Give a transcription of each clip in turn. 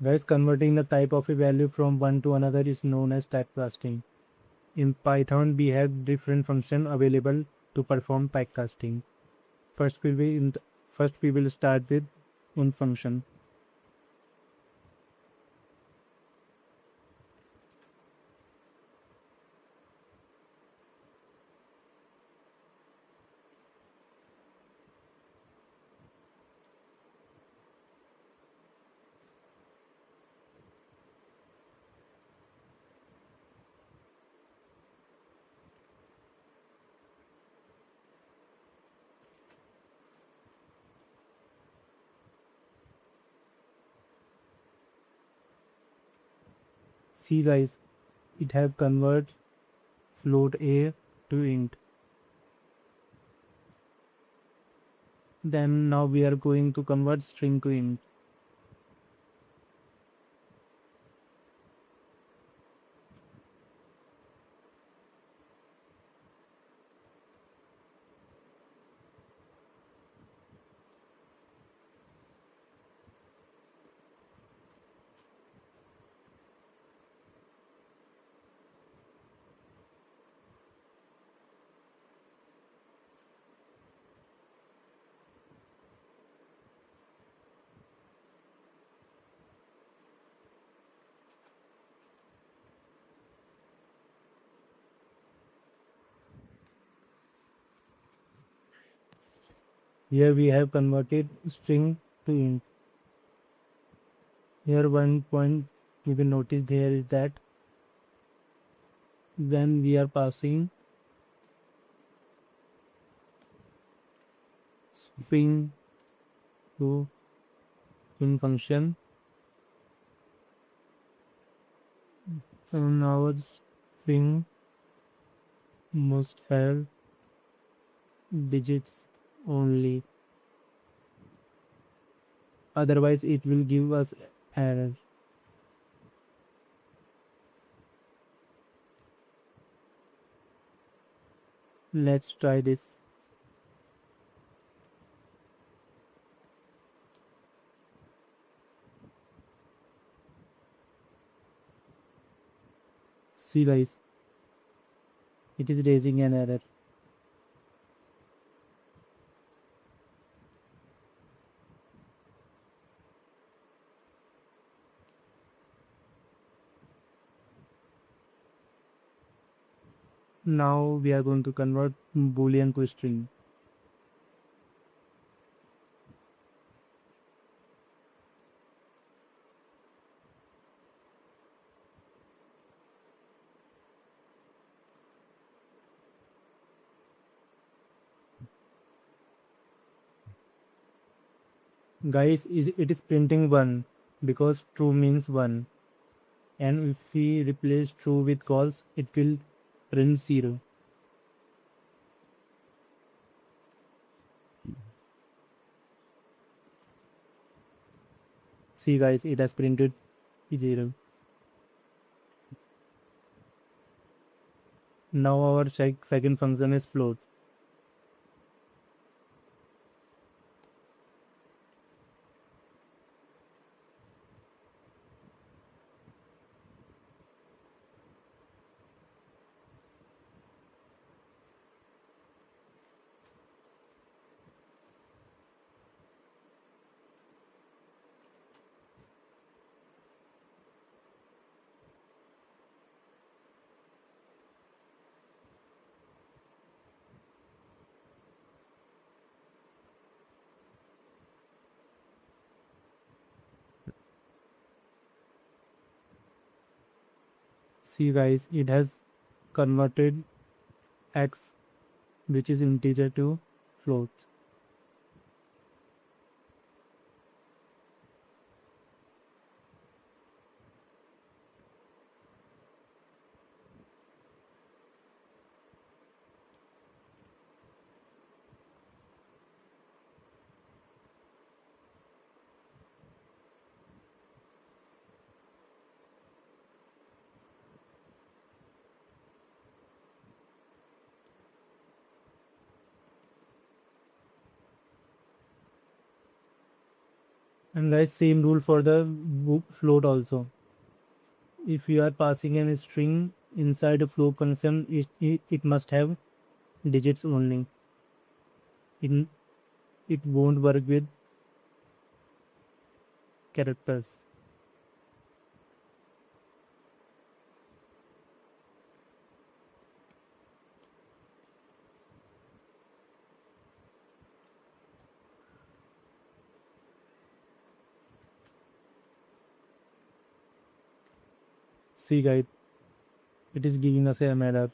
Guys, converting the type of a value from one to another is known as typecasting. In Python, we have different functions available to perform typecasting. First, we will start with one function. See guys, it have convert float a to int. Then now we are going to convert string to int. Here we have converted string to int. Here one point you will notice there is that when we are passing string to int function, and our string must have digits only, otherwise it will give us error. Let's try this. See guys, it is raising an error. Now we are going to convert boolean to string. Guys, it is printing 1 because true means 1, and if we replace true with false, it will print 0. See guys, it has printed 0. Now our second function is float. See guys, it has converted x, which is integer, to float. And guys, same rule for the float also. If you are passing a string inside a float function, it must have digits only. It won't work with characters. See guys, it is giving us a error.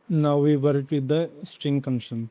Now we work with the string function.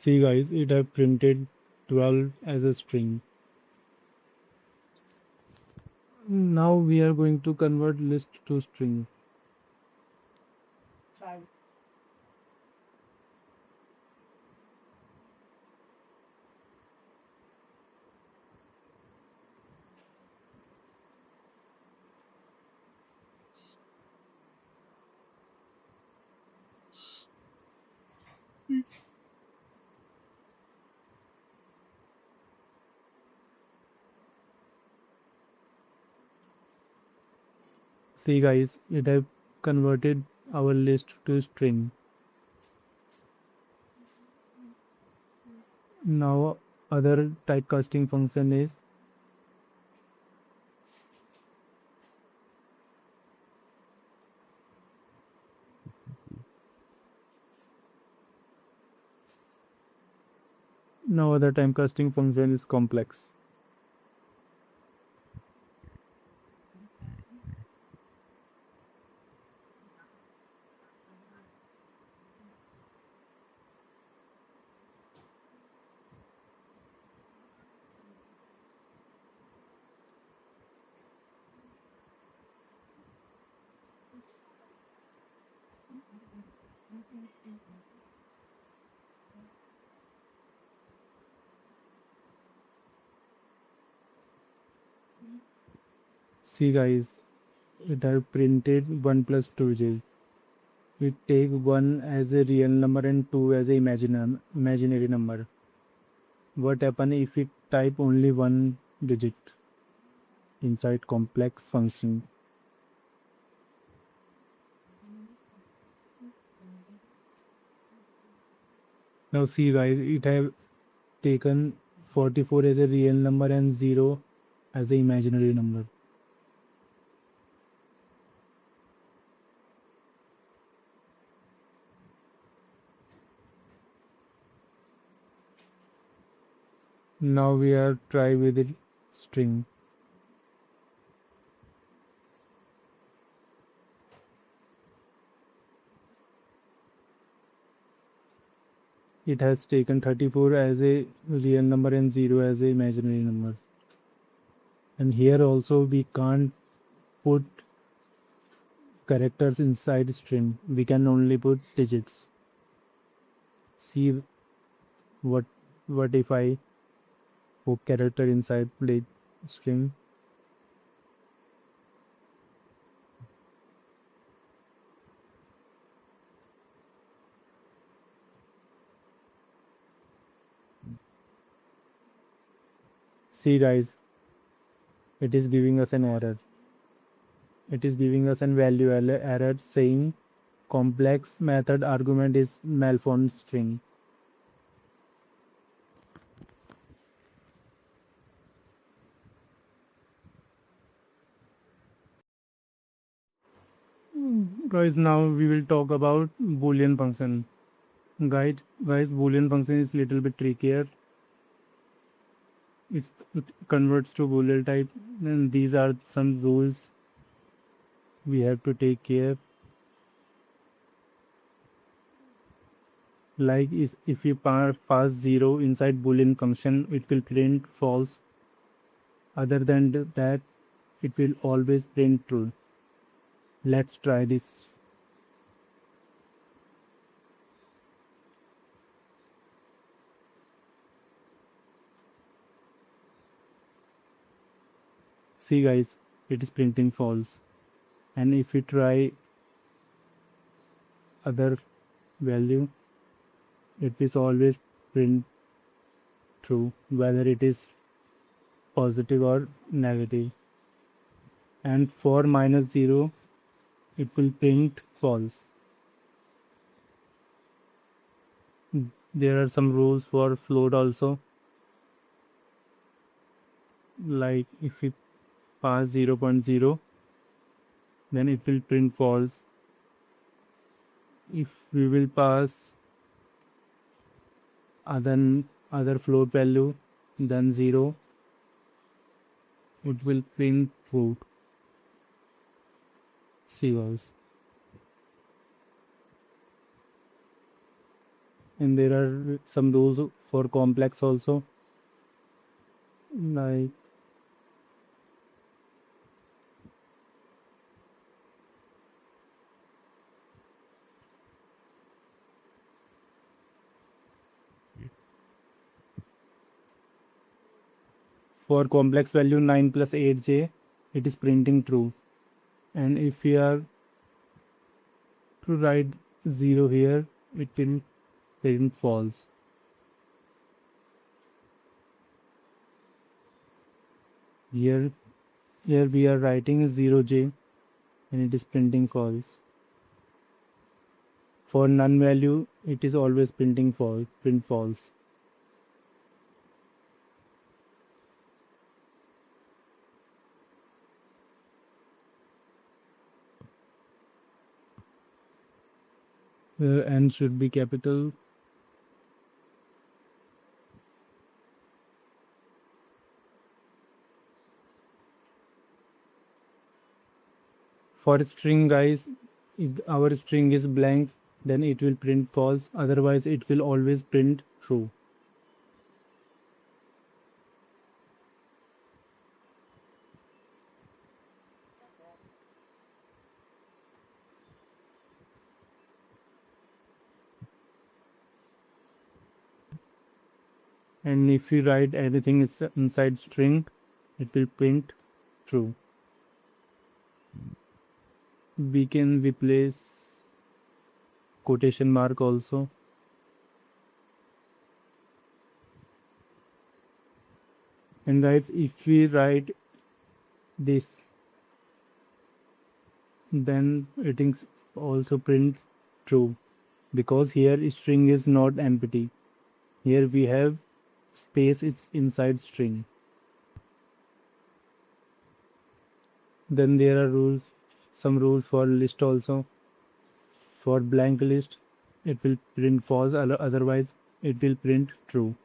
See guys, it have printed 12 as a string. Now we are going to convert list to string. See guys, it have converted our list to string. Now other typecasting function is typecasting function is complex. See guys, it have printed 1 plus 2j. We take 1 as a real number and 2 as a imaginary number. What happen if we type only one digit inside complex function? Now see guys, it have taken 44 as a real number and 0 as a imaginary number. Now we are try with it string. It has taken 34 as a real number and 0 as a imaginary number. And here also we can't put characters inside string. We can only put digits. See what if I put character inside play string? See guys, it is giving us an error. It is giving us an value error saying complex method argument is malformed string. Guys, now we will talk about boolean function. Guys, boolean function is little bit trickier. It converts to boolean type, and these are some rules we have to take care. Like if you pass 0 inside boolean function, it will print false. Other than that, it will always print true. Let's try this. See guys, it is printing false. And if we try other value, it is always print true, whether it is positive or negative. And for -0, it will print false. There are some rules for float also. Like if we pass 0.0, then it will print false. If we will pass other float value than 0, it will print true. See guys. And there are some rules for complex also. Like for complex value 9 plus 8j, it is printing true. And if we are to write 0 here, it will print false. Here we are writing 0j and it is printing false. For none value, it is always printing false, print false. N should be capital. For string guys, if our string is blank, then it will print false, otherwise it will always print true. And if we write anything is inside string, it will print true. We can replace quotation mark also. And guys, if we write this, then it is also print true, because here string is not empty. Here we have space, it's inside string. Then there are some rules for list also. For blank list, it will print false, otherwise it will print true.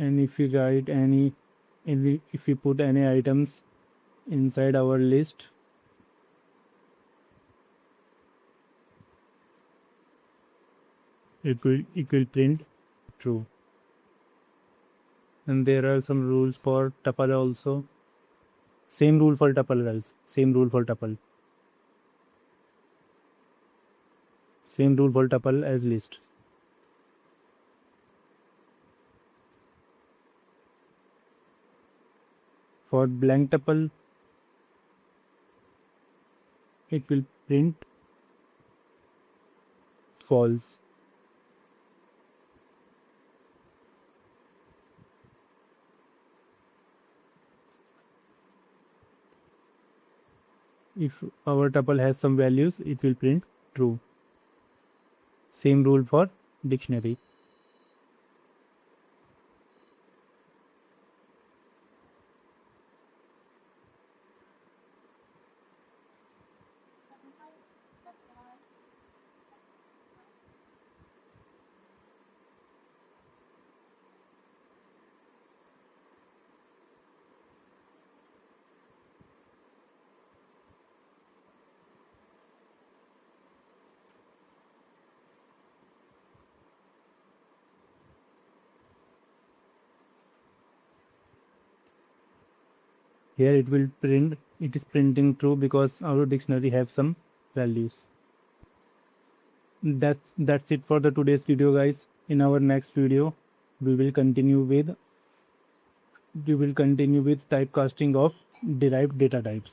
And if we write if we put any items inside our list, it will print true. And there are some rules for tuple also. Same rule for tuple guys. Same rule for tuple as list. For blank tuple, it will print false. If our tuple has some values, it will print true. Same rule for dictionary. Here it will print, it is printing true because our dictionary have some values. That's it for the today's video, guys. In our next video, we will continue with typecasting of derived data types.